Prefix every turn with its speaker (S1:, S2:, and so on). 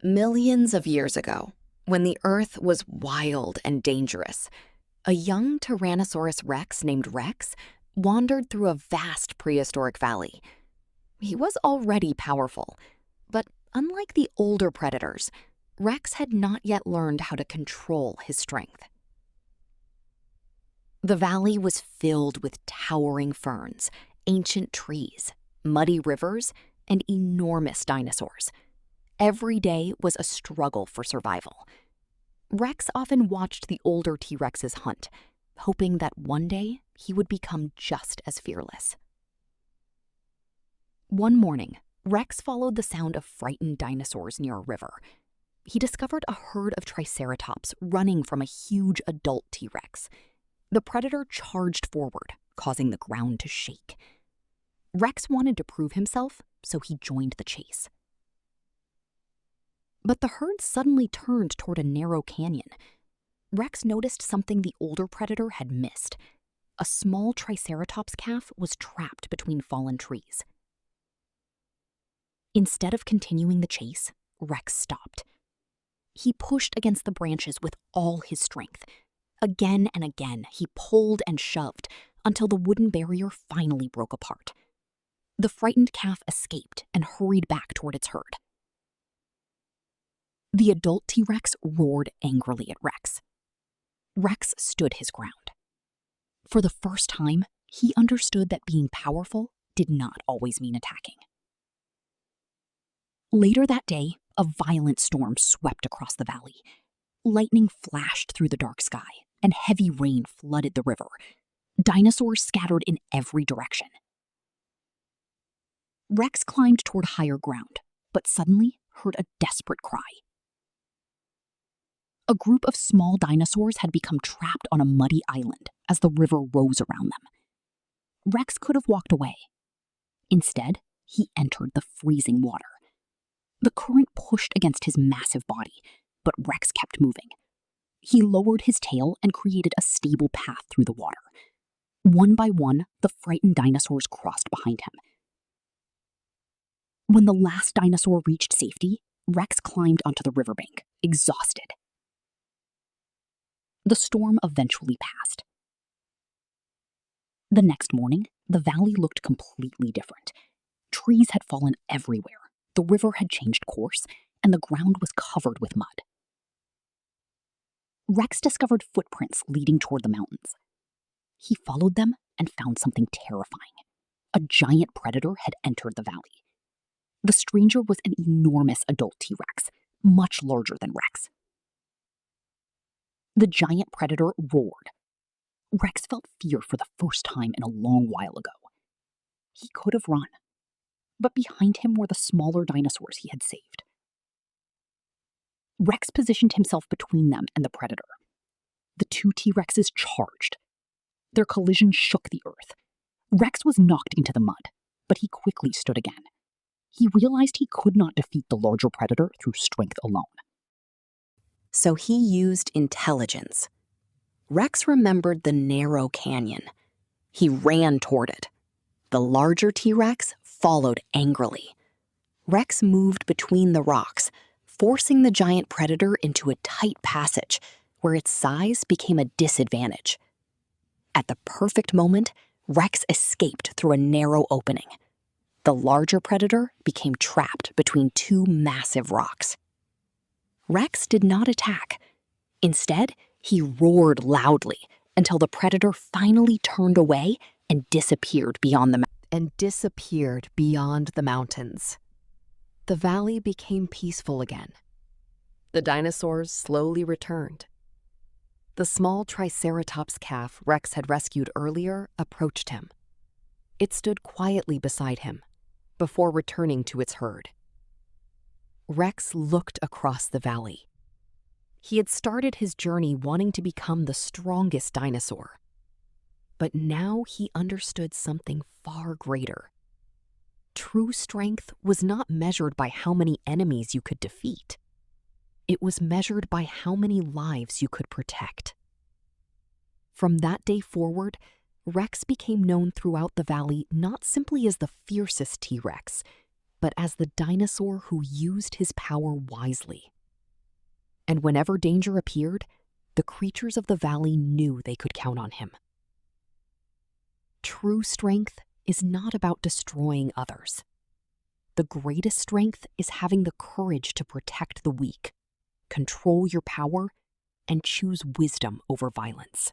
S1: Millions of years ago, when the Earth was wild and dangerous, a young Tyrannosaurus rex named Rex wandered through a vast prehistoric valley. He was already powerful, but unlike the older predators, Rex had not yet learned how to control his strength. The valley was filled with towering ferns, ancient trees, muddy rivers, and enormous dinosaurs. Every day was a struggle for survival. Rex often watched the older T-Rexes hunt, hoping that one day he would become just as fearless. One morning, Rex followed the sound of frightened dinosaurs near a river. He discovered a herd of Triceratops running from a huge adult T-Rex. The predator charged forward, causing the ground to shake. Rex wanted to prove himself, so he joined the chase. But the herd suddenly turned toward a narrow canyon. Rex noticed something the older predator had missed. A small Triceratops calf was trapped between fallen trees. Instead of continuing the chase, Rex stopped. He pushed against the branches with all his strength. Again and again, he pulled and shoved until the wooden barrier finally broke apart. The frightened calf escaped and hurried back toward its herd. The adult T-Rex roared angrily at Rex. Rex stood his ground. For the first time, he understood that being powerful did not always mean attacking. Later that day, a violent storm swept across the valley. Lightning flashed through the dark sky, and heavy rain flooded the river. Dinosaurs scattered in every direction. Rex climbed toward higher ground, but suddenly heard a desperate cry. A group of small dinosaurs had become trapped on a muddy island as the river rose around them. Rex could have walked away. Instead, he entered the freezing water. The current pushed against his massive body, but Rex kept moving. He lowered his tail and created a stable path through the water. One by one, the frightened dinosaurs crossed behind him. When the last dinosaur reached safety, Rex climbed onto the riverbank, exhausted. The storm eventually passed. The next morning, the valley looked completely different. Trees had fallen everywhere, the river had changed course, and the ground was covered with mud. Rex discovered footprints leading toward the mountains. He followed them and found something terrifying. A giant predator had entered the valley. The stranger was an enormous adult T-Rex, much larger than Rex. The giant predator roared. Rex felt fear for the first time in a long while ago. He could have run, but behind him were the smaller dinosaurs he had saved. Rex positioned himself between them and the predator. The two T-Rexes charged. Their collision shook the earth. Rex was knocked into the mud, but he quickly stood again. He realized he could not defeat the larger predator through strength alone. So he used intelligence. Rex remembered the narrow canyon. He ran toward it. The larger T-Rex followed angrily. Rex moved between the rocks, forcing the giant predator into a tight passage where its size became a disadvantage. At the perfect moment, Rex escaped through a narrow opening. The larger predator became trapped between two massive rocks. Rex did not attack. Instead, he roared loudly until the predator finally turned away and disappeared beyond the mountains. The valley became peaceful again. The dinosaurs slowly returned. The small Triceratops calf Rex had rescued earlier approached him. It stood quietly beside him before returning to its herd. Rex looked across the valley. He had started his journey wanting to become the strongest dinosaur. But now he understood something far greater. True strength was not measured by how many enemies you could defeat. It was measured by how many lives you could protect. From that day forward, Rex became known throughout the valley not simply as the fiercest T-Rex, but as the dinosaur who used his power wisely. And whenever danger appeared, the creatures of the valley knew they could count on him. True strength is not about destroying others. The greatest strength is having the courage to protect the weak, control your power, and choose wisdom over violence.